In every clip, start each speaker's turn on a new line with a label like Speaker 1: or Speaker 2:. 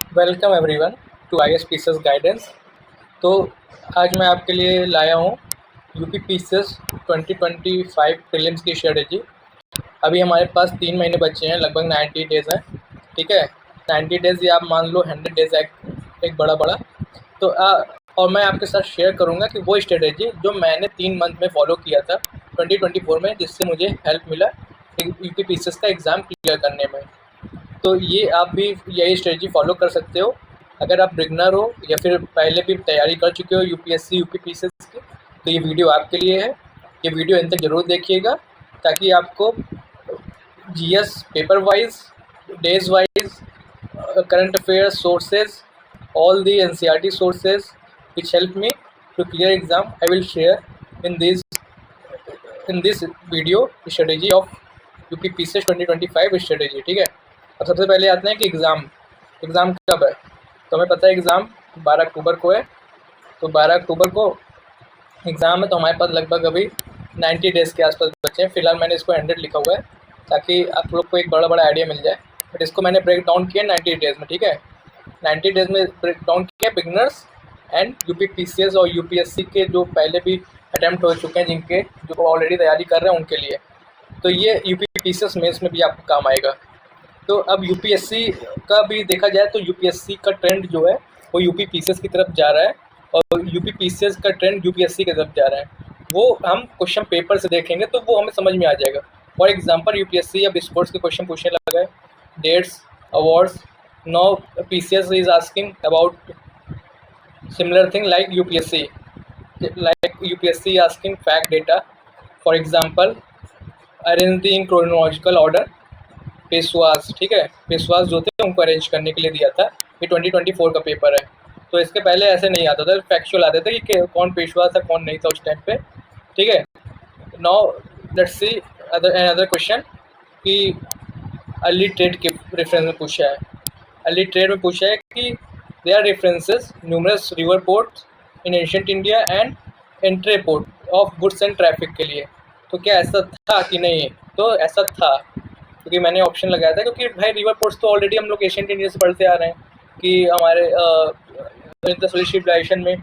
Speaker 1: Welcome everyone to I S PCS guidance. तो आज मैं आपके लिए लाया हूँ यूपी पीसीएस 2025 प्रीलिम्स की स्ट्रेटेजी। अभी हमारे पास 3 महीने बचे हैं, लगभग 90 डेज़ हैं। ठीक है, 90 डेज़ या आप मान लो 100 डेज़ एक बड़ा बड़ा। तो और मैं आपके साथ शेयर करूँगा कि वो स्ट्रेटेजी जो मैंने 3 मंथ में फॉलो किया था 2024 में, जिससे मुझे हेल्प मिला यूपी पीसीएस का एग्ज़ाम क्लियर करने में। तो ये आप भी यही स्ट्रेटजी फॉलो कर सकते हो अगर आप बिगनर हो या फिर पहले भी तैयारी कर चुके हो यूपीएससी यूपी पीसीएस की। तो ये वीडियो आपके लिए है। ये वीडियो अंत तक ज़रूर देखिएगा ताकि आपको GS paper wise, days wise, current affairs sources, all the NCERT sources which help me to clear exam, I will share in this video strategy of UP PCS 2025 strategy. ठीक है, अब सबसे पहले आते हैं कि एग्ज़ाम कब है। तो हमें पता है एग्ज़ाम 12 अक्टूबर को है। तो 12 अक्टूबर को एग्ज़ाम है, तो हमारे पास लगभग अभी 90 डेज़ के आसपास बचे हैं। फिलहाल मैंने इसको 100 लिखा हुआ है ताकि आप लोग को एक बड़ा आइडिया मिल जाए, बट इसको मैंने ब्रेक डाउन किया 90 डेज़ में। ठीक है, 90 डेज़ में ब्रेक डाउन किया बिगनर्स एंड यूपी पीसीएस और यूपीएससी के जो पहले भी अटैम्प्ट हो चुके हैं, जिनके जो ऑलरेडी तैयारी कर रहे हैं उनके लिए। तो ये यूपी पीसीएस मेंस में भी आपको काम आएगा। तो अब यूपीएससी का भी देखा जाए तो यूपीएससी का ट्रेंड जो है वो यूपी पीसीएस की तरफ जा रहा है, और यूपी पीसीएस का ट्रेंड यूपीएससी की तरफ जा रहा है। वो हम क्वेश्चन पेपर से देखेंगे तो वो हमें समझ में आ जाएगा। फॉर एग्जांपल, यूपीएससी अब स्पोर्ट्स के क्वेश्चन पूछने लगा है, dates, awards. Now PCS is asking about similar thing like UPSC asking fact data. For example, arrange in chronological order Peshwas. ठीक है, पेशवास जो थे उनको अरेंज करने के लिए दिया था। ये 2024 का पेपर है। तो इसके पहले ऐसे नहीं आता था, फैक्चुअल आते थे कि कौन पेशवा था कौन नहीं था उस टाइम पे। ठीक है, now let's see other question कि अर्ली ट्रेड के रेफरेंस में पूछा है। अर्ली ट्रेड में पूछा है कि they are references numerous river ports in ancient India and entry port of goods and traffic के लिए। तो क्या ऐसा था कि नहीं? तो ऐसा था, क्योंकि मैंने ऑप्शन लगाया था, क्योंकि भाई रिवर पोर्ट्स तो ऑलरेडी हम लोग एशियंट इंडिया से पढ़ते आ रहे हैं कि हमारे सिविलाइजेशन में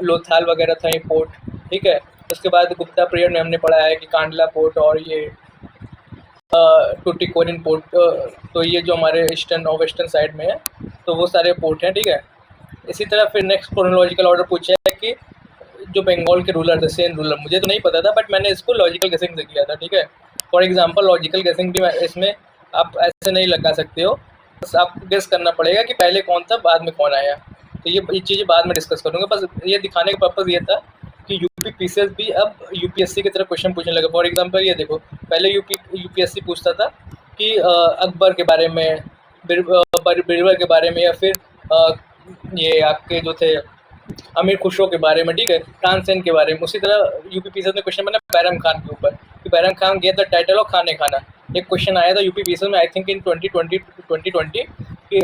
Speaker 1: लोथाल वगैरह था ये पोर्ट। ठीक है, उसके बाद गुप्ता पीरियड में हमने पढ़ा है कि कांडला पोर्ट और ये टूटिकोरिन पोर्ट, तो ये जो हमारे ईस्टर्न और वेस्टर्न साइड में है, तो वो सारे पोर्ट हैं। ठीक है, इसी तरह फिर नेक्स्ट क्रोनोलॉजिकल ऑर्डर पूछा है कि जो बंगाल के रूलर थे, सेन रूलर, मुझे तो नहीं पता था बट मैंने इसको लॉजिकल गेसिंग से किया था। ठीक है, फॉर एग्जांपल लॉजिकल गेसिंग भी इसमें आप ऐसे नहीं लगा सकते हो, बस आपको गेस करना पड़ेगा कि पहले कौन था बाद में कौन आया। तो ये चीज़ें बाद में डिस्कस करूँगा। बस ये दिखाने का पर्पज़ ये था कि यूपी पीसीएस भी अब यूपीएससी की तरफ क्वेश्चन पूछने लगा। फॉर एग्जांपल ये देखो, पहले यूपीएससी पूछता था कि अकबर के बारे में, बीरबल के बारे में, या फिर ये आपके जो थे अमीर खुसरो के बारे में। ठीक है, तानसेन के बारे में। उसी तरह यूपी पीसीएस में क्वेश्चन बना बैरम खान के ऊपर कि Bairam Khan gave the title of खाने खाना। एक क्वेश्चन आया था यूपी पीसीएस में, आई थिंक इन 2020 कि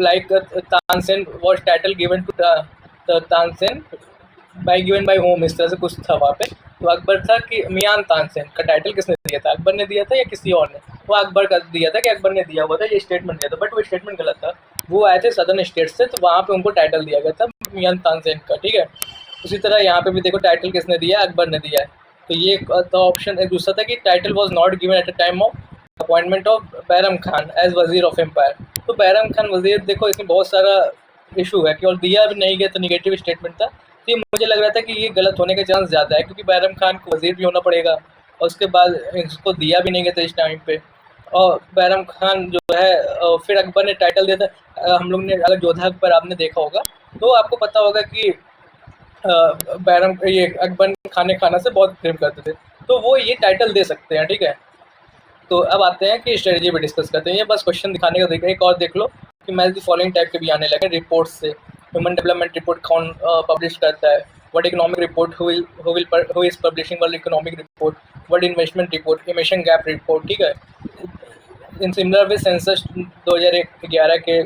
Speaker 1: like Tansen was title given to Tansen given by whom, इस तरह से कुछ था वहाँ पे। तो अकबर था कि मियान तानसेन का टाइटल किसने दिया था, अकबर ने दिया था या किसी और ने? वो अकबर का दिया था कि अकबर ने दिया हुआ था, ये स्टेटमेंट दिया था, बट वो स्टेटमेंट गलत था। वो आए थे सदर्न स्टेट से, तो वहाँ पे उनको टाइटल दिया गया था मियान तानसेन का। ठीक है, उसी तरह यहाँ पे भी देखो टाइटल किसने दिया, अकबर ने दिया है। तो ये ऑप्शन एक दूसरा था कि title was not given at the time of appointment of Bairam Khan as वजीर ऑफ एम्पायर। तो बैरम खान वजीर, देखो इसमें बहुत सारा इशू है कि और दिया भी नहीं गया, तो निगेटिव स्टेटमेंट था। तो ये मुझे लग रहा था कि ये गलत होने का चांस ज़्यादा है, क्योंकि बैरम खान को वजीर भी होना पड़ेगा और उसके बाद इसको दिया भी नहीं गया था इस टाइम पे। और बैरम खान जो है फिर अकबर ने टाइटल दिया था। हम लोग ने अगर जोधा अकबर आपने देखा होगा तो आपको पता होगा कि ये अकबर खाने खाना से बहुत प्रेम करते थे, तो वो ये टाइटल दे सकते हैं। ठीक है, तो अब आते हैं कि स्ट्रेटजी भी डिस्कस करते हैं। ये बस क्वेश्चन दिखाने का देखा। एक और देख लो कि मैच द फॉलोइंग टाइप के भी आने लगे रिपोर्ट से। ह्यूमन डेवलपमेंट रिपोर्ट कौन पब्लिश करता है? What economic report who is publishing world economic report? What investment report? Emission gap report. ठीक है, इन सिमिलर वे सेंसस 2011 के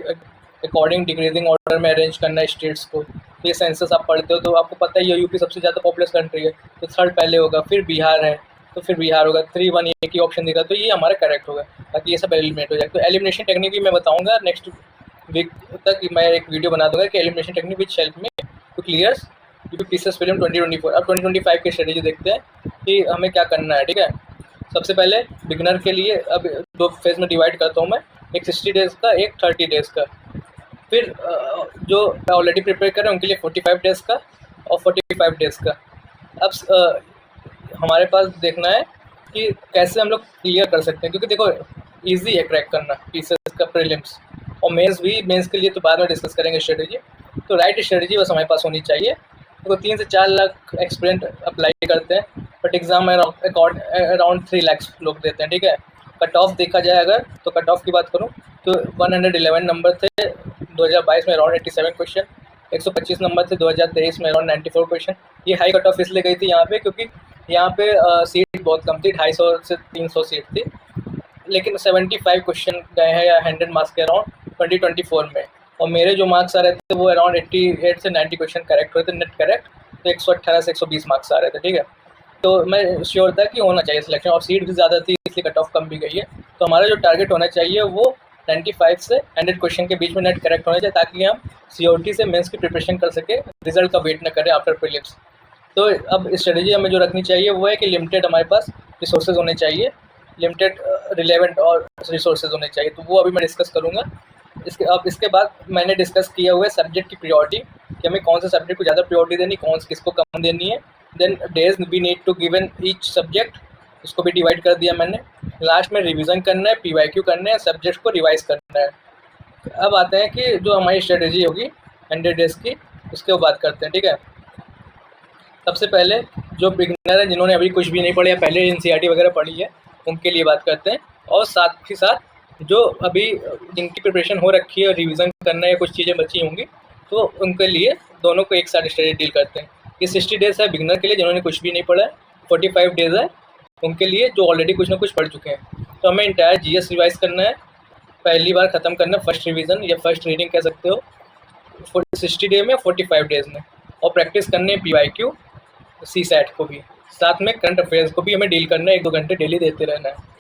Speaker 1: अकॉर्डिंग डिक्रीजिंग ऑर्डर में अरेंज करना है स्टेट्स को। ये सेंसस आप पढ़ते हो तो आपको पता है ये यूपी सबसे ज़्यादा पॉपुलस कंट्री है, तो थर्ड पहले होगा, फिर बिहार है, तो फिर बिहार होगा। 3-1 एक ही ऑप्शन देगा, तो ये हमारा करेक्ट होगा, ताकि ये सब एलिमिनेट हो जाए। तो एलिमिनेशन टेक्निक भी मैं बताऊंगा नेक्स्ट वीक तक मैं एक वीडियो बना दूंगा कि elimination technique which help me to clears UP PCS film 2024। अब 2025 की स्ट्रेटेजी देखते हैं कि हमें क्या करना है। ठीक है, सबसे पहले बिगनर के लिए अब 2 फेज़ में डिवाइड करता हूँ मैं, एक 60 डेज़ का, एक 30 डेज़ का। फिर जो ऑलरेडी प्रिपेयर कर रहे हैं उनके लिए 45 डेज़ का और 45 डेज़ का। अब हमारे पास देखना है कि कैसे हम लोग क्लियर कर सकते हैं, क्योंकि देखो ईजी है क्रैक करना पीसीएस का प्रीलिम्स, और मेंस के लिए तो बाद में डिस्कस करेंगे स्ट्रेटेजी। तो राइट स्ट्रेटेजी बस हमारे पास होनी चाहिए। देखो 3 से 4 लाख एक्सपीरियंट अप्लाई करते हैं, बट एग्ज़ाम में अराउंड 3 लाख लोग देते हैं। ठीक है, कट ऑफ देखा जाए अगर, तो कट ऑफ की बात करूँ तो 111 नंबर थे 2022 में, अराउंड 87 क्वेश्चन। 125 नंबर थे 2023 में, अराउंड 94 क्वेश्चन। ये हाई कट ऑफ इसलिए गई थी यहाँ पे क्योंकि यहाँ पे सीट बहुत कम थी, 250 से 300 सीट थी, लेकिन 75 क्वेश्चन गए हैं या 100 मार्क्स के अराउंड 2024 में। और मेरे जो मार्क्स आ रहे थे वो अराउंड 88 से 90 क्वेश्चन करेक्ट हुए थे, नेट करेक्ट, तो 118 से 120 मार्क्स आ रहे थे। ठीक है, तो मैं श्योर था कि होना चाहिए सिलेक्शन, और सीट भी ज़्यादा थी इसलिए कट ऑफ कम भी गई है। तो हमारा जो टारगेट होना चाहिए वो 95 से 100 क्वेश्चन के बीच में नेट करेक्ट होना चाहिए, ताकि हम सीओटी से मेंस की प्रिपरेशन कर सके, रिजल्ट का वेट न करें आफ्टर प्रीलिम्स। तो अब स्ट्रेटेजी हमें जो रखनी चाहिए वो है कि लिमिटेड हमारे पास रिसोर्सेज होने चाहिए, लिमिटेड रिलेवेंट और रिसोर्सेज होने चाहिए, तो वो अभी मैं डिस्कस करूँगा। इसके बाद मैंने डिस्कस किया हुआ है सब्जेक्ट की प्रायोरिटी, कि हमें कौन से सब्जेक्ट को ज़्यादा प्रायोरिटी देनी, कौन से किसको कम देनी है। Then days we need to given each subject, उसको भी डिवाइड कर दिया मैंने। लास्ट में रिवीजन करना है, पीवाईक्यू करना है, सब्जेक्ट को रिवाइज करना है। अब आते हैं कि जो हमारी स्ट्रेटेजी होगी 100 डेज़ की, उसके बात करते हैं। ठीक है, सबसे पहले जो बिगिनर है, जिन्होंने अभी कुछ भी नहीं पढ़े या पहले एनसीईआरटी वगैरह पढ़ी है, उनके लिए बात करते हैं। और साथ ही साथ जो अभी जिनकी प्रिपरेशन हो रखी है और रिवीजन करना है, कुछ चीज़ें बची होंगी, तो उनके लिए दोनों को एक साथ स्टडी डील करते हैं। ये 60 डेज़ है बिगिनर के लिए जिन्होंने कुछ भी नहीं पढ़ा है, 45 डेज़ है उनके लिए जो ऑलरेडी कुछ ना कुछ पढ़ चुके हैं। तो हमें इंटायर जीएस रिवाइज करना है, पहली बार ख़त्म करना, फर्स्ट रिवीजन या फर्स्ट रीडिंग कह सकते हो, 60 डे में, 45 डेज़ में। और प्रैक्टिस करने पीवाईक्यू, सी सैट को भी, साथ में करंट अफेयर्स को भी हमें डील करना है, 1-2 घंटे डेली देते रहना है।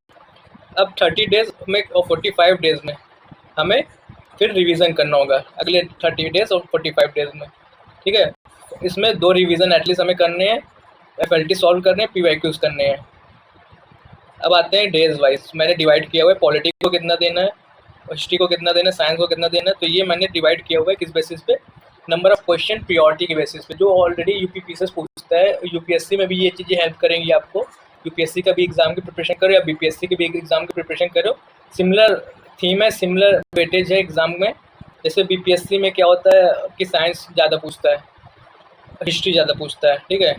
Speaker 1: अब 30 डेज़ में और 45 डेज़ में हमें फिर रिवीजन करना होगा, अगले 30 डेज़ और 45 डेज़ में। ठीक है, इसमें 2 रिवीजन एटलीस्ट हमें करने हैं, एफएलटी सॉल्व करने हैं, पीवाईक्यूज करने हैं। अब आते हैं डेज वाइज, मैंने डिवाइड किया हुआ है, पॉलिटी को कितना देना है, हिस्ट्री को कितना देना है, साइंस को कितना देना है। तो ये मैंने डिवाइड किया हुआ है किस बेसिस पे, नंबर ऑफ क्वेश्चन प्रियोरिटी के बेसिस पे, जो ऑलरेडी यूपी पीसीएस पूछता है। यूपीएससी में भी ये चीज़ें हेल्प करेंगी आपको, यूपीएससी का भी एग्जाम की प्रिपरेशन करो या बीपीएससी के भी एग्जाम की प्रिपरेशन करो, सिमिलर थीम है, सिमिलर वेटेज है एग्जाम में। जैसे बीपीएससी में क्या होता है कि साइंस ज़्यादा पूछता है, हिस्ट्री ज़्यादा पूछता है। ठीक है,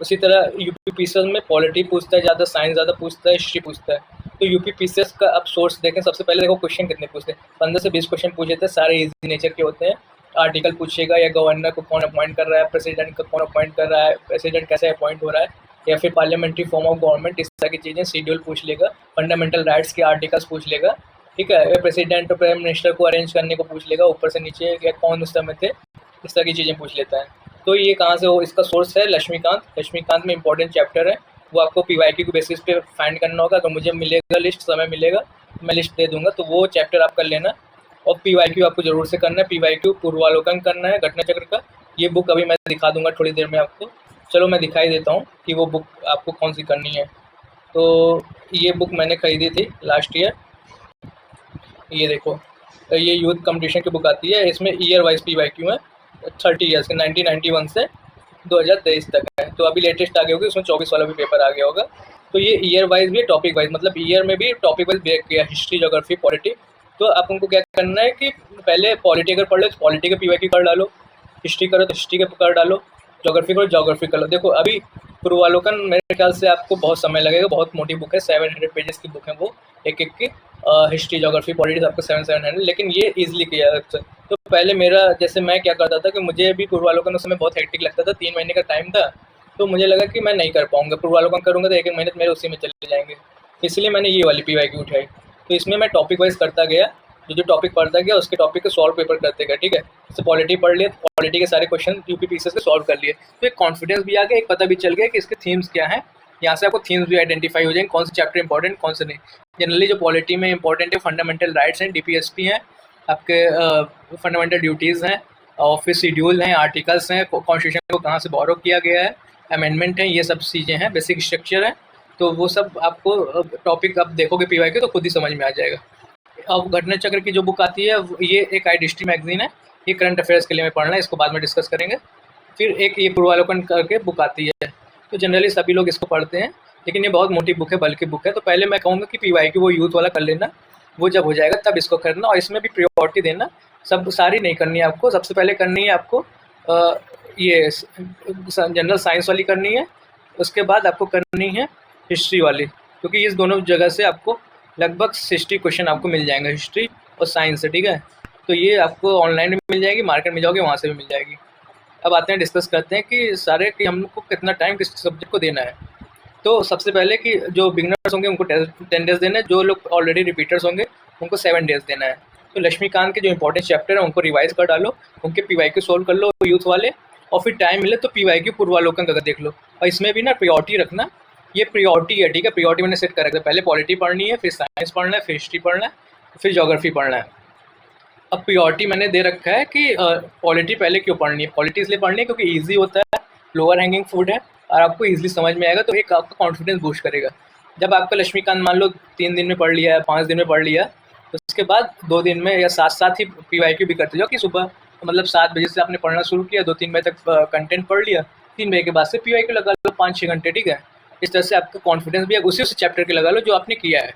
Speaker 1: उसी तरह यूपी पीसीएस में पॉलिटी पूछता है ज़्यादा, साइंस ज़्यादा पूछता है, हिस्ट्री पूछता है। तो यूपी पीसीएस का अब सोर्स देखें, सबसे पहले देखो क्वेश्चन कितने पूछते हैं, 15 से 20 क्वेश्चन पूछे थे, सारे इजी नेचर के होते हैं। आर्टिकल पूछेगा, या गवर्नर को कौन अपॉइंट कर रहा है, प्रेसिडेंट को कौन अपॉइंट कर रहा है, प्रेसिडेंट कैसे अपॉइंट हो रहा है, या फिर पार्लियामेंट्री फॉर्म ऑफ गवर्नमेंट, इस तरह की चीज़ें, शेड्यूल पूछ लेगा, फंडामेंटल राइट्स के आर्टिकल्स पूछ लेगा। ठीक है, प्रेसिडेंट और प्राइम मिनिस्टर को अरेंज करने को पूछ लेगा, ऊपर से नीचे या कौन उस समय थे, इस तरह की चीज़ें पूछ लेता है। तो ये कहाँ से हो, इसका सोर्स है लक्ष्मीकांत में इंपॉर्टेंट चैप्टर है, वो आपको पीवाईक्यू के बेसिस पे फाइंड करना होगा। अगर मुझे मिलेगा लिस्ट, समय मिलेगा, मैं लिस्ट दे दूंगा, तो वो चैप्टर आप कर लेना। और पीवाईक्यू आपको जरूर से करना है, पीवाईक्यू पूर्वावलोकन करना है घटना चक्र का। ये बुक अभी मैं दिखा दूंगा थोड़ी देर में आपको, चलो मैं दिखाई देता हूँ कि वो बुक आपको कौन सी करनी है। तो ये बुक मैंने खरीदी थी लास्ट ईयर, ये देखो, ये यूथ कंपटीशन की बुक आती है, इसमें ईयर वाइज पीवाईक्यू है, 30 ईयर्स के, 1991 से 2023 तक है। तो अभी लेटेस्ट आ गई होगी, उसमें 24 वाला भी पेपर आ गया होगा। तो ये ईयर वाइज भी, टॉपिक वाइज, मतलब ईयर में भी टॉपिक वाइज ब्रेक किया, हिस्ट्री, ज्योग्राफी, पॉलिटी। तो आप उनको क्या करना है कि पहले पॉलिटी अगर पढ़ लो तो पॉलिटी के पीवाईक्यू कर डालो, हिस्ट्री करो तो हिस्ट्री के कर डालो, ज्योग्राफी करो ज्योग्राफी कर लो। देखो अभी पूर्वावलोकन मेरे ख्याल से आपको बहुत समय लगेगा, बहुत मोटी बुक है, 700 पेजेस की बुक है वो, एक की। हिस्ट्री, ज्योग्राफी, पॉलिटिक्स आपको 700, लेकिन ये ईजिली किया जा सकता है। तो पहले मेरा, जैसे मैं क्या करता था कि मुझे भी पूर्वावलोकन उस समय बहुत हेक्टिक लगता था, 3 महीने का टाइम था, तो मुझे लगा कि मैं नहीं कर पाऊंगा, पूर्वावलोकन करूंगा तो 1-1 महीने मेरे उसी में चले जाएंगे, इसलिए मैंने ये वाली पीवाईक्यू उठाई। तो इसमें मैं टॉपिक वाइज करता गया, जो टॉपिक पढ़ता गया उसके टॉपिक के सॉल्व पेपर करते गए। ठीक है, जैसे पॉलिटी पढ़ लिया, पॉलिटी के सारे क्वेश्चन यूपी पीसीएस के सॉल्व कर लिए, तो एक कॉन्फिडेंस भी आ गया, एक पता भी चल गया कि इसके थीम्स क्या हैं। यहाँ से आपको थीम्स भी आइडेंटिफाई हो जाएंगे, कौन से चैप्टर इंपॉर्टेंट, कौन से नहीं। जनरली जो पॉलिटी में इंपॉर्टेंट है, फंडामेंटल राइट्स हैं, डीपीएसपी हैं, आपके फंडामेंटल ड्यूटीज़ हैं, ऑफिस शेड्यूल हैं, आर्टिकल्स हैं, कॉन्स्टिट्यूशन को कहाँ से बोरो किया गया है, अमेंडमेंट है, ये सब चीज़ें हैं, बेसिक स्ट्रक्चर है। तो वो सब आपको टॉपिक आप देखोगे पीवाई के तो खुद ही समझ में आ जाएगा। अब घटना चक्र की जो बुक आती है ये एक आई हिस्ट्री मैगजीन है, ये करंट अफेयर्स के लिए मैं पढ़ना है, इसको बाद में डिस्कस करेंगे। फिर एक ये पूर्वावलोकन करके बुक आती है, तो जनरली सभी लोग इसको पढ़ते हैं, लेकिन ये बहुत मोटी बुक है, बल्कि बुक है। तो पहले मैं कहूँगा कि पीवाई की वो यूथ वाला कर लेना, वो जब हो जाएगा तब इसको करना, और इसमें भी प्रायोरिटी देना। सब सारी नहीं करनी है आपको, सबसे पहले करनी है आपको ये जनरल साइंस वाली करनी है, उसके बाद आपको करनी है हिस्ट्री वाली, क्योंकि इस दोनों जगह से आपको लगभग 60 क्वेश्चन आपको मिल जाएंगे, हिस्ट्री और साइंस से, ठीक है। तो ये आपको ऑनलाइन भी मिल जाएगी, मार्केट में जाओगे वहाँ से भी मिल जाएगी। अब आते हैं, डिस्कस करते हैं कि सारे कि हमको कितना टाइम किस सब्जेक्ट को देना है। तो सबसे पहले कि जो बिगनर्स होंगे उनको 10 डेज़ देना है, जो लोग ऑलरेडी रिपीटर्स होंगे उनको 7 डेज़ देना है। तो लक्ष्मीकांत के जो इंपॉर्टेंट चैप्टर है उनको रिवाइज कर डालो, उनके पीवाईक्यू सोल्व कर लो यूथ वाले, और फिर टाइम मिले तो पीवाईक्यू पूर्वावलोकन का देख लो। और इसमें भी ना प्रायोरिटी रखना, ये प्रायोरिटी है, ठीक है। प्रायोरिटी मैंने सेट कर रखा है, पहले पॉलिटी पढ़नी है, फिर साइंस पढ़ना है, फिर हिस्ट्री पढ़ना है, फिर ज्योग्राफी पढ़ना है। अब प्रायोरिटी मैंने दे रखा है कि पॉलिटी पहले क्यों पढ़नी है। पॉलिटी इसलिए पढ़नी है क्योंकि ईजी होता है, लोअर हैंगिंग फ्रूट है, और आपको ईजिली समझ में आएगा, तो एक आपका कॉन्फिडेंस बूस्ट करेगा। जब आपका लक्ष्मीकांत मान लो 3 दिन में पढ़ लिया है, 5 दिन में पढ़ लिया, तो उसके बाद 2 दिन में या साथ साथ ही पीवाईक्यू भी करते जाओ, कि सुबह मतलब 7 बजे से आपने पढ़ना शुरू किया, 2-3 बजे तक कंटेंट पढ़ लिया, 3 बजे के बाद से पीवाईक्यू लगा लो 5-6 घंटे, ठीक है। इस तरह से आपका कॉन्फिडेंस भी उसी चैप्टर के लगा लो जो आपने किया है,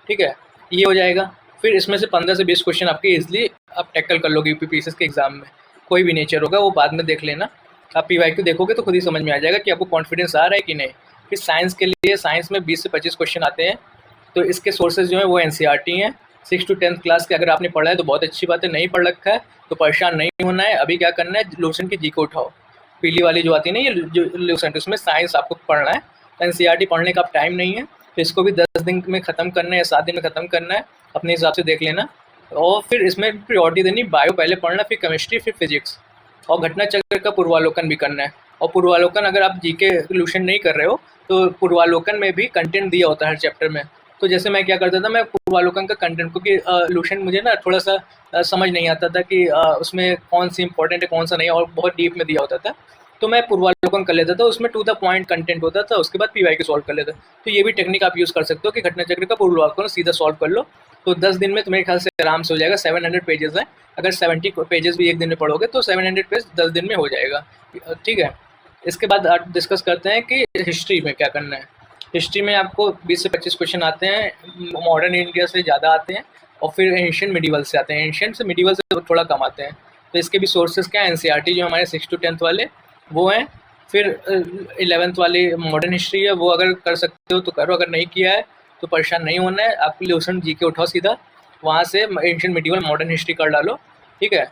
Speaker 1: ठीक है, ये हो जाएगा। फिर इसमें से 15 से 20 क्वेश्चन आपके ईजिली आप टैकल कर लोगे यूपीपीसीएस के एग्जाम में, कोई भी नेचर होगा वो बाद में देख लेना। आप पीवाईक्यू देखोगे तो खुद ही समझ में आ जाएगा कि आपको कॉन्फिडेंस आ रहा है कि नहीं। फिर साइंस के लिए, साइंस में 20 से 25 क्वेश्चन आते हैं, तो इसके सोर्सेज जो हैं वो एनसीईआरटी हैं। 6 to 10th क्लास के अगर आपने पढ़ा है तो बहुत अच्छी बात है, नहीं पढ़ रखा है तो परेशान नहीं होना है। अभी क्या करना है, लूसेंट की जी को उठाओ, पीली वाली जो आती है ना, ये जो लूसेंट, उसमें साइंस आपको पढ़ना है। एनसीईआरटी पढ़ने का अब टाइम नहीं है, तो इसको भी 10 दिन में ख़त्म करना है या 7 दिन में ख़त्म करना है, अपने हिसाब से देख लेना। और फिर इसमें प्रायोरिटी देनी, बायो पहले पढ़ना, फिर केमिस्ट्री, फिर फिजिक्स, और घटना चक्र का पूर्वावलोकन भी करना है। और पूर्वावलोकन अगर आप जीके सॉल्यूशन नहीं कर रहे हो तो पूर्वावलोकन में भी कंटेंट दिया होता है हर चैप्टर में। तो जैसे मैं क्या करता था, मैं पूर्वावलोकन का कंटेंट, क्योंकि सॉल्यूशन मुझे ना थोड़ा सा समझ नहीं आता था कि उसमें कौन सी इंपॉर्टेंट है कौन सा नहीं, और बहुत डीप में दिया होता था, तो मैं पूर्वावलोकन कर लेता था, उसमें टू द पॉइंट कंटेंट होता था, उसके बाद पीवाईक्यू सॉल्व कर लेता। तो ये भी टेक्निक आप यूज़ कर सकते हो कि घटना चक्र का पूर्वावलोकन सीधा सॉल्व कर लो, तो 10 दिन में तुम्हारे ख्याल से आराम से हो जाएगा। 700 पेजेस हैं, अगर 70 पेजेस भी एक दिन में पढ़ोगे तो 700 पेज 10 दिन में हो जाएगा, ठीक है। इसके बाद आप डिस्कस करते हैं कि हिस्ट्री में क्या करना है। हिस्ट्री में आपको 20 से 25 क्वेश्चन आते हैं, मॉडर्न इंडिया से ज़्यादा आते हैं, और फिर एंशिएंट मिडीवल से आते हैं, एंशिएंट से मिडीवल से थोड़ा कम आते हैं। तो इसके भी सोर्सेज क्या है, एनसीईआरटी जो हमारे 6 to 10th वाले वो हैं, फिर 11th वाली मॉडर्न हिस्ट्री है, वो अगर कर सकते हो तो करो, अगर नहीं किया है तो परेशान नहीं होना है। आपके लिए लूसेंट जी के उठाओ सीधा, वहाँ से एंशिएंट मिडीवल मॉडर्न हिस्ट्री कर डालो, ठीक है।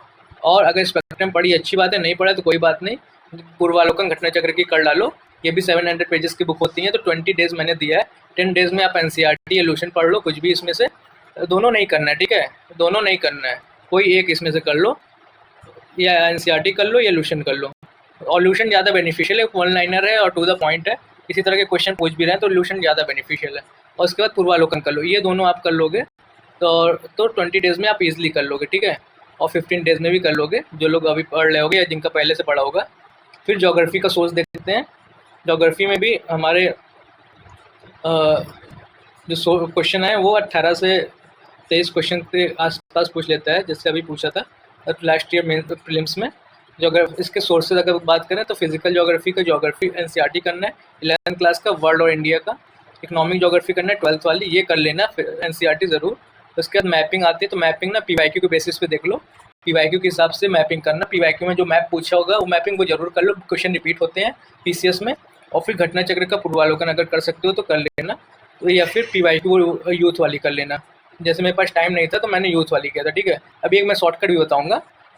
Speaker 1: और अगर स्पेक्ट्रम पढ़ी अच्छी बात है, नहीं पढ़ा तो कोई बात नहीं, पूर्वावलोकन घटना चक्र की कर डालो, ये भी 700 पेजेस की बुक होती है। तो 20 डेज़ मैंने दिया है, 10 डेज़ में आप एनसीईआरटी या लूसेंट पढ़ लो, कुछ भी इसमें से, दोनों नहीं करना है, ठीक है, दोनों नहीं करना है, कोई एक इसमें से कर लो, या एनसीईआरटी कर लो या लूसेंट कर लो। और लूसेंट ज़्यादा बेनिफिशियल है, 1 लाइनर है और टू द पॉइंट है, इसी तरह के क्वेश्चन पूछ भी रहे हैं तो लूसेंट ज़्यादा बेनिफिशियल है। और उसके बाद पूर्वावलोकन कर लो, ये दोनों आप कर लोगे तो 20 डेज़ में आप इजीली कर लोगे, ठीक है। और 15 डेज़ में भी कर लोगे, जो लोग अभी पढ़ रहे होगे या जिनका पहले से पढ़ा होगा। फिर ज्योग्राफी का सोर्स देखते हैं। ज्योग्राफी में भी हमारे जो क्वेश्चन है वो 18 से 23 क्वेश्चन के आसपास पूछ लेता है, जैसे अभी पूछा था लास्ट ईयर मेन प्रीलिम्स में। ज्योग्राफी, इसके सोर्सेज अगर बात करें तो फिजिकल ज्योग्राफी का ज्योग्राफी एनसीईआरटी करना है, 11th क्लास का वर्ल्ड और इंडिया का। इकोनॉमिक ज्योग्राफी करना है 12th वाली, ये कर लेना एनसीईआरटी ज़रूर। उसके बाद मैपिंग आती है, तो मैपिंग ना पीवाईक्यू के बेसिस पे देख लो, पीवाईक्यू के हिसाब से मैपिंग करना। पीवाईक्यू में जो मैप पूछा होगा वो मैपिंग वो जरूर कर लो, क्वेश्चन रिपीट होते हैं पीसीएस में। और फिर घटना चक्र का पूर्वावलोकन अगर कर सकते हो तो कर लेना, तो या फिर पीवाईक्यू यूथ वाली कर लेना। जैसे मेरे पास टाइम नहीं था तो मैंने यूथ वाली किया था, ठीक है। अभी एक मैं शॉर्टकट भी बताऊंगा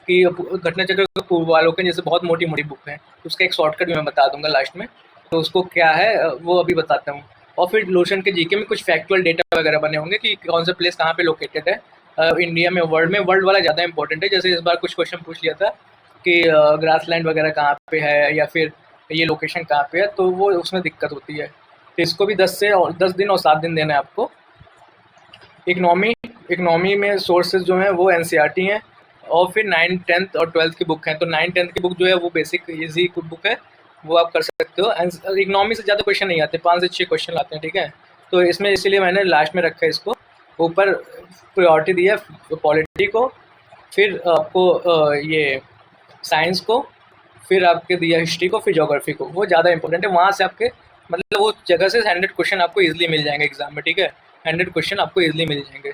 Speaker 1: कि घटना चक्र का पूर्वावलोकन जैसे बहुत मोटी मोटी बुक है, उसका एक शॉर्टकट भी मैं बता दूंगा लास्ट में, तो उसको क्या है वो अभी बताता हूँ। और फिर लूसेंट के जीके में कुछ फैक्चुअल डेटा वगैरह बने होंगे कि कौन सा प्लेस कहाँ पे लोकेटेड है इंडिया में, वर्ल्ड में। वर्ल्ड वाला ज़्यादा इंपॉर्टेंट है, जैसे इस बार कुछ क्वेश्चन पूछ लिया था कि ग्रासलैंड वगैरह कहाँ पे है या फिर ये लोकेशन कहाँ पे है, तो वो उसमें दिक्कत होती है। तो इसको भी 10 दिन और 7 दिन देना है आपको। इकोनॉमी इकोनॉमी में सोर्सेज जो हैं वो एनसीईआरटी हैं, और फिर 9, 10th और 12th की बुक हैं। तो 9, 10th की बुक जो है वो बेसिक इजी बुक है, वो आप कर सकते हो। इकोनॉमी से ज़्यादा क्वेश्चन नहीं आते, 5 से 6 क्वेश्चन आते हैं, ठीक है। तो इसमें इसीलिए मैंने लास्ट में रखा है इसको, ऊपर प्रायोरिटी दी है पॉलिटी को, फिर आपको ये साइंस को, फिर आपके दिया हिस्ट्री को, फिर ज्योग्राफी को। वो ज़्यादा इंपॉर्टेंट है, वहाँ से आपके मतलब वो जगह से 100 क्वेश्चन आपको ईजिली मिल जाएंगे एग्जाम में, ठीक है। 100 क्वेश्चन आपको ईजिली मिल जाएंगे।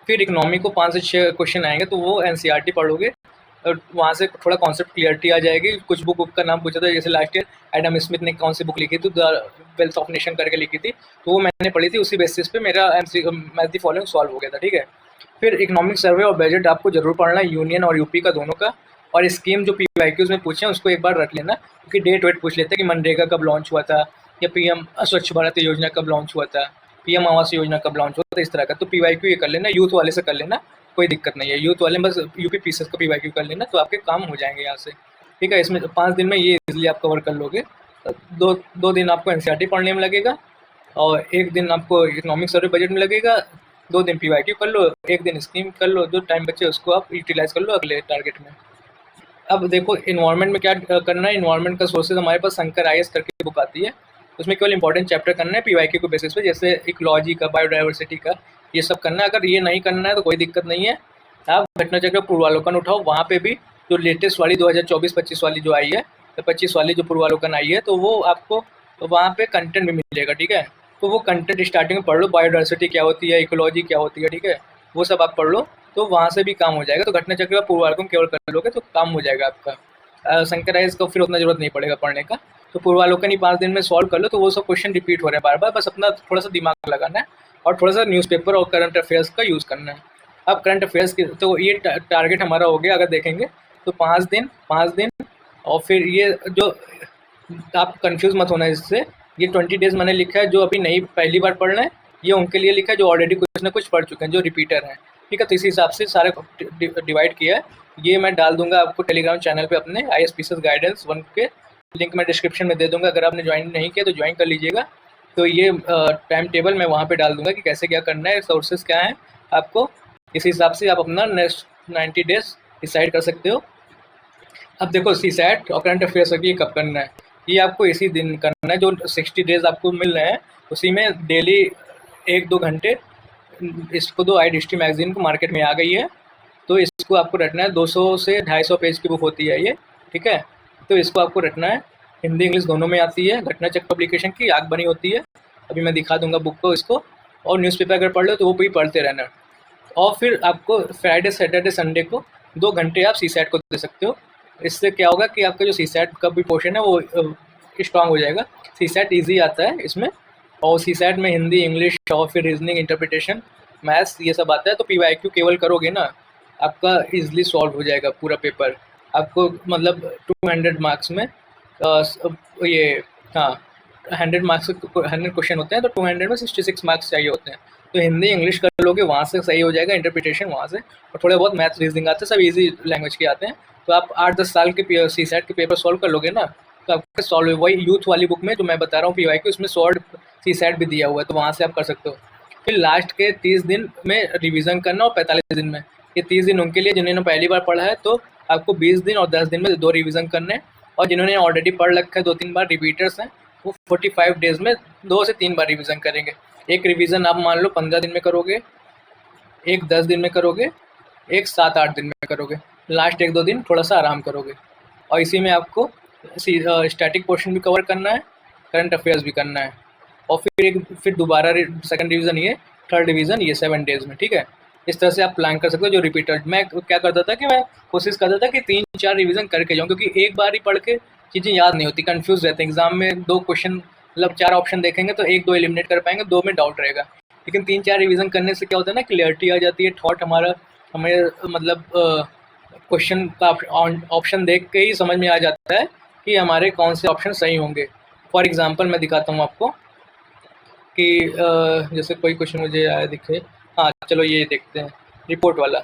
Speaker 1: फिर इकोनॉमी को 5 से 6 क्वेश्चन आएंगे, तो वो एनसीईआरटी पढ़ोगे और वहाँ से थोड़ा कॉन्सेप्ट क्लियरिटी आ जाएगी। कुछ बुक का नाम पूछा था, जैसे लास्ट ईयर एडम स्मिथ ने कौन सी बुक लिखी थी, द वेल्थ ऑफ नेशन करके लिखी थी, तो वो मैंने पढ़ी थी, उसी बेसिस पे मेरा मैथ दी फॉलोइंग सॉल्व हो गया था, ठीक है। फिर इकोनॉमिक सर्वे और बजट आपको जरूर पढ़ना है, यूनियन और यूपी का दोनों का। और स्कीम जो पीवाईक्यूज में पूछे हैं उसको एक बार रख लेना, क्योंकि डेट वेट पूछ लेते हैं कि मनरेगा कब लॉन्च हुआ था, या पीएम स्वच्छ भारत योजना कब लॉन्च हुआ था, पीएम आवास योजना कब लॉन्च हुआ था, इस तरह का। तो पीवाईक्यू ये कर लेना, यूथ वाले से कर लेना, कोई दिक्कत नहीं है। यूथ वाले बस यूपी पीसेस का पीवाईक्यू कर लेना, तो आपके काम हो जाएंगे यहाँ से, ठीक है। इसमें 5 दिन में ये इजीली आप कवर कर लोगे। दो दिन आपको एनसीईआरटी पढ़ने में लगेगा, और 1 दिन आपको इकोनॉमिक सर्वे बजट में लगेगा, 2 दिन पीवाईक्यू कर लो, 1 दिन स्कीम कर लो, जो टाइम बचे उसको आप यूटिलाइज कर लो अगले टारगेट में। अब देखो इन्वायरमेंट में क्या करना है। इन्वायरमेंट का सोर्सेज हमारे पास शंकर आईएएस करके बुक आती है, उसमें केवल इंपॉर्टेंट चैप्टर करना है पीवाईक्यू के बेसिस पे, जैसे इकोलॉजी का, बायोडाइवर्सिटी का, ये सब करना है। अगर ये नहीं करना है तो कोई दिक्कत नहीं है, आप घटना चक्र पूर्वालोकन उठाओ, वहाँ पे भी जो लेटेस्ट वाली 2024-25 वाली जो आई है, तो 25 वाली जो पूर्वालोकन आई है, तो वो आपको वहाँ पे कंटेंट भी मिलेगा, ठीक है। तो वो कंटेंट स्टार्टिंग में पढ़ लो, बायोडाइवर्सिटी क्या होती है, इकोलॉजी क्या होती है, ठीक है, वो सब आप पढ़ लो, तो वहाँ से भी काम हो जाएगा। तो घटना चक्र का पूर्वालोकन केवल कर लोगे तो काम हो जाएगा आपका। शंकर आईएएस का फिर उतना जरूरत नहीं पड़ेगा पढ़ने का, तो पूर्वालोकन ही 5 दिन में सॉल्व कर लो, तो वो सब क्वेश्चन रिपीट हो रहे हैं बार बार, बस अपना थोड़ा सा दिमाग लगाना है और थोड़ा सा न्यूज़पेपर और करंट अफेयर्स का यूज़ करना है। अब करंट अफेयर्स की तो ये टारगेट हमारा हो गया, अगर देखेंगे तो 5 दिन और फिर ये जो आप कंफ्यूज मत होना इससे, ये 20 डेज मैंने लिखा है, जो अभी नहीं पहली बार पढ़ रहे हैं ये उनके लिए लिखा है, जो ऑलरेडी कुछ ना कुछ पढ़ चुके हैं, जो रिपीटर हैं, ठीक है। तो इसी हिसाब से सारे डिवाइड किया है। ये मैं डाल दूंगा आपको टेलीग्राम चैनल पे अपने IAS गाइडेंस 1 के लिंक मैं डिस्क्रिप्शन में दे दूंगा, अगर आपने ज्वाइन नहीं किया तो ज्वाइन कर लीजिएगा। तो ये टाइम टेबल मैं वहाँ पे डाल दूंगा कि कैसे क्या करना है, सोर्सेज क्या हैं आपको, इस हिसाब से आप अपना नेक्स्ट 90 डेज डिसाइड कर सकते हो। अब देखो सीसैट और करंट अफेयर्स ये कब करना है, ये आपको इसी दिन करना है, जो 60 डेज आपको मिल रहे हैं उसी में डेली 1-2 घंटे इसको दो। आई हिस्ट्री मैगजीन को मार्केट में आ गई है, तो इसको आपको रटना है। 200 से 250 पेज की बुक होती है ये, ठीक है। तो इसको आपको रटना है, हिंदी इंग्लिश दोनों में आती है, घटना चक्र पब्लिकेशन की आग बनी होती है, अभी मैं दिखा दूंगा बुक को इसको। और न्यूज़पेपर अगर पढ़ लो तो वो भी पढ़ते रहना। और फिर आपको फ्राइडे सैटरडे संडे को 2 घंटे आप सीसैट को दे सकते हो। इससे क्या होगा कि आपका जो सीसैट का भी पोर्शन है वो स्ट्रांग हो जाएगा। सीसैट इजी आता है इसमें, और सीसैट में हिंदी इंग्लिश और फिर रीजनिंग इंटरप्रिटेशन मैथ्स ये सब आता है। तो पीवाईक्यू केवल करोगे ना, आपका इजीली सॉल्व हो जाएगा पूरा पेपर। आपको मतलब 200 मार्क्स में ये हाँ 100 मार्क्स 100 क्वेश्चन होते हैं, तो 200 में 66 मार्क्स चाहिए होते हैं। तो हिंदी इंग्लिश कर लोगे वहाँ से सही हो जाएगा, इंटरप्रिटेशन वहाँ से, और थोड़े बहुत मैथ्स रीजनिंग आते हैं, सब इजी लैंग्वेज के आते हैं। तो आप 8-10 साल के सीसैट के पेपर सॉल्व कर लोगे ना, तो आपका सॉल्व। वही यूथ वाली बुक में जो मैं बता रहा हूँ पीवाईक्यू, उसमें शॉर्ट सीसैट भी दिया हुआ है, तो वहाँ से आप कर सकते हो। फिर लास्ट के 30 दिन में रिवीजन करना, और 45 दिन में, ये 30 दिन उनके लिए जिन्होंने पहली बार पढ़ा है, तो आपको 20 दिन और 10 दिन में 2 रिवीजन करने हैं। और जिन्होंने ऑलरेडी पढ़ रखा है 2-3 बार, रिपीटर्स हैं, वो 45 डेज में 2 से 3 बार रिवीजन करेंगे। एक रिवीजन आप मान लो 15 दिन में करोगे, एक 10 दिन में करोगे, एक 7-8 दिन में करोगे, लास्ट 1-2 दिन थोड़ा सा आराम करोगे। और इसी में आपको स्टैटिक पोर्शन भी कवर करना है, करंट अफेयर्स भी करना है, और फिर दोबारा सेकंड रिवीजन, ये थर्ड रिवीजन, ये 7 डेज में, ठीक है। इस तरह से आप प्लान कर सकते हो। जो रिपीटर मैं क्या करता था कि मैं कोशिश करता था कि 3-4 रिवीजन करके जाऊँ, क्योंकि एक बार ही पढ़ के चीज़ें याद नहीं होती, कंफ्यूज रहते हैं। एग्जाम में 2 क्वेश्चन मतलब 4 ऑप्शन देखेंगे तो 1-2 एलिमिनेट कर पाएंगे, 2 में डाउट रहेगा। लेकिन 3-4 रिवीजन करने से क्या होता है ना, क्लियरिटी आ जाती है, थॉट हमारा हमें मतलब क्वेश्चन का ऑप्शन देख के ही समझ में आ जाता है कि हमारे कौन से ऑप्शन सही होंगे। फॉर एग्जांपल मैं दिखाता हूँ आपको कि जैसे कोई क्वेश्चन मुझे आया दिखे, हाँ चलो ये देखते हैं, रिपोर्ट वाला।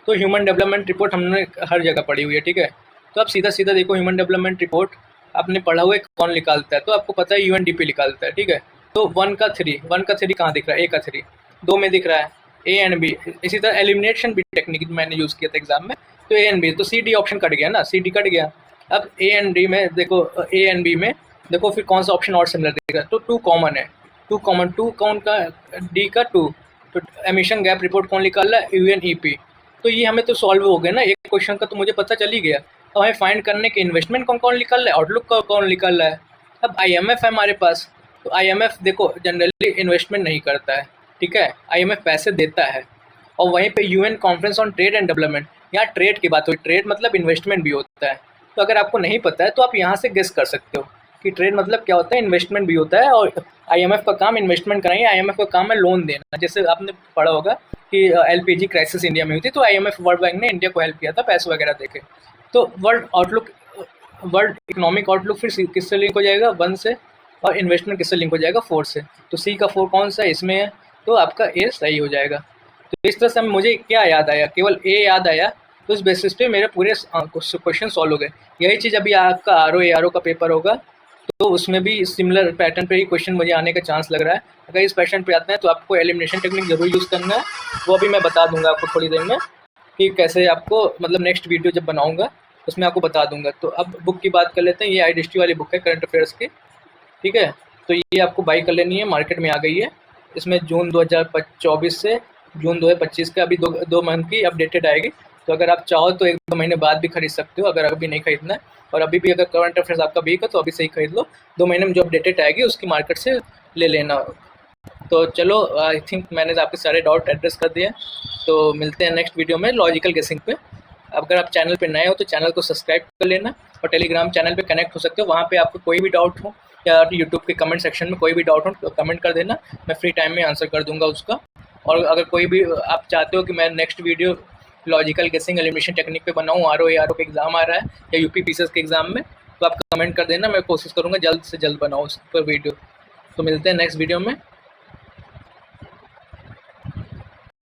Speaker 1: तो ह्यूमन डेवलपमेंट रिपोर्ट हमने हर जगह पढ़ी हुई है, ठीक है। तो आप सीधा सीधा देखो, ह्यूमन डेवलपमेंट रिपोर्ट आपने पढ़ा हुआ है, कौन निकालता है, तो आपको पता है UNDP निकालता है, ठीक है। तो 1 का 3 कहाँ दिख रहा है, A का 3 2 में दिख रहा है, ए एंड बी, इसी तरह एलिमिनेशन भी टेक्निक मैंने यूज़ किया था एग्जाम में, तो ए एंड बी, तो सी डी ऑप्शन कट गया ना, सी डी कट गया। अब ए एंड डी में देखो, ए एंड बी में देखो फिर कौन सा ऑप्शन और सिमिलर देगा, तो 2 कॉमन है, 2 कॉमन, 2 कौन का, डी का 2, तो एमिशन गैप रिपोर्ट कौन निकाल रहा है, यूएनईपी। तो ये हमें तो सॉल्व हो गया ना, एक क्वेश्चन का तो मुझे पता चल ही गया। अब हमें फाइंड करने के इन्वेस्टमेंट कौन कौन निकाल रहा है, आउटलुक का कौन निकाल रहा है। अब आईएमएफ है हमारे पास, तो आईएमएफ देखो जनरली इन्वेस्टमेंट नहीं करता है, ठीक है, आईएमएफ पैसे देता है। और वहीं पे UN conference on trade and development, यहाँ ट्रेड की बात हुई, ट्रेड मतलब इन्वेस्टमेंट भी होता है। तो अगर आपको नहीं पता है तो आप यहाँ से गेस कर सकते हो कि ट्रेड मतलब क्या होता है, इन्वेस्टमेंट भी होता है। और आईएमएफ का काम इन्वेस्टमेंट कराएंगे, आईएमएफ का काम है लोन देना। जैसे आपने पढ़ा होगा कि एलपीजी क्राइसिस इंडिया में हुई थी, तो आईएमएफ वर्ल्ड बैंक ने इंडिया को हेल्प किया था पैसे वगैरह देके। तो वर्ल्ड इकोनॉमिक आउटलुक फिर किससे लिंक हो जाएगा, 1 से, और इन्वेस्टमेंट किससे लिंक हो जाएगा, 4 से। तो सी का 4 कौन सा है इसमें है, तो आपका ए सही हो जाएगा। तो इस तरह से मुझे क्या याद आया, केवल ए याद आया, तो उस बेसिस पे मेरे पूरे क्वेश्चन सॉल्व हो गए। यही चीज़ अभी आपका आरओ का पेपर होगा, तो उसमें भी सिमिलर पैटर्न पे ही क्वेश्चन मुझे आने का चांस लग रहा है। अगर इस पैटर्न पे आते हैं तो आपको एलिमिनेशन टेक्निक जरूर यूज़ करना है, वो अभी मैं बता दूंगा आपको थोड़ी देर में कि कैसे आपको, मतलब नेक्स्ट वीडियो जब बनाऊंगा उसमें आपको बता दूंगा। तो अब बुक की बात कर लेते हैं। ये आईडीएसटी वाली बुक है करंट अफेयर्स की, ठीक है। तो ये आपको बाई कर लेनी है, मार्केट में आ गई है। इसमें जून 2024 से जून 2025 का अभी दो मंथ की अपडेटेड आएगी। तो अगर आप चाहो तो 1-2 महीने बाद भी खरीद सकते हो, अगर अभी नहीं खरीदना है। और अभी भी अगर करंट अफेयर्स आपका वीक है तो अभी से ही खरीद लो, 2 महीने में जो अपडेटेड आएगी उसकी मार्केट से ले लेना। तो चलो, आई थिंक मैंने आपके सारे डाउट एड्रेस कर दिए। तो मिलते हैं नेक्स्ट वीडियो में लॉजिकल गेसिंग पे। अगर आप चैनल पे नए हो तो चैनल को सब्सक्राइब कर लेना, और टेलीग्राम चैनल पे कनेक्ट हो सकते हो। वहाँ पे आपको कोई भी डाउट हो या यूट्यूब के कमेंट सेक्शन में कोई भी डाउट हो तो कमेंट कर देना, मैं फ्री टाइम में आंसर कर दूंगा उसका। और अगर कोई भी आप चाहते हो कि मैं नेक्स्ट वीडियो लॉजिकल गेसिंग एलिमिनेशन टेक्निक पे बनाऊँ, आरओ का एग्ज़ाम आ रहा है या यूपी पीसीएस के एग्ज़ाम में, तो आप कमेंट कर देना, मैं कोशिश करूँगा जल्द से जल्द बनाऊँ उस पर वीडियो। तो मिलते हैं नेक्स्ट वीडियो में।